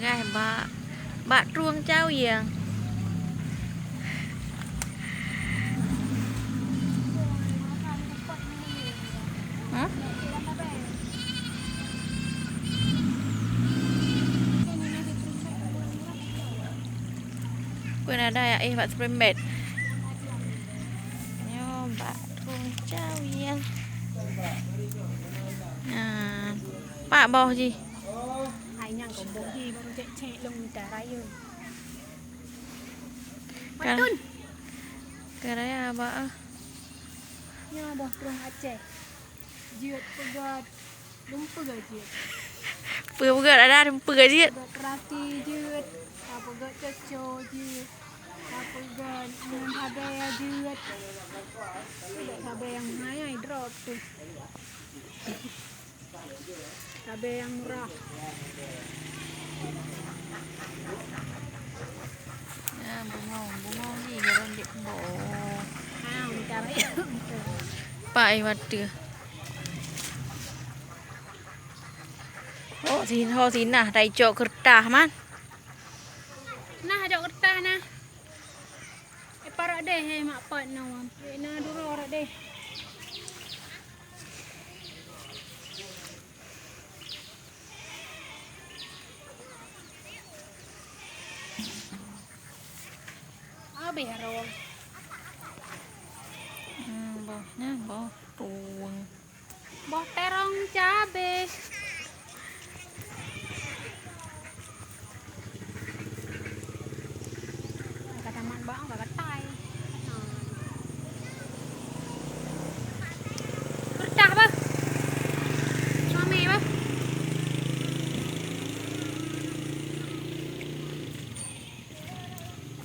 gai bak truông trao giềng. Hả? Quên ở đây ạ, bạn spray mệt. Nyo bak truông trao giềng. À, Pak bò gì? Ai nhang có bố gì bông chạy chạy lông cả ra yêu. Cái Matun. cái đấy à bà. Nya bos terung Aceh. Jiut pegat. Lumpur jiut. Vừa vừa ở đây vừa gì? Pegat rati jiut. Pegat coco jiut. Pegat habaya jiut. Pegat habaya yang hai drop tu. Habaya yang murah. Bungong gì cái con điện bộ. Cari. Pak waduh. Oh sini nah dai jok kertas man. Nah jok kertas nah. Parak deh mak pat nawam. Nah dulu orang deh. Abi harong. Bò nha bò tuồng. Bò terong cabe.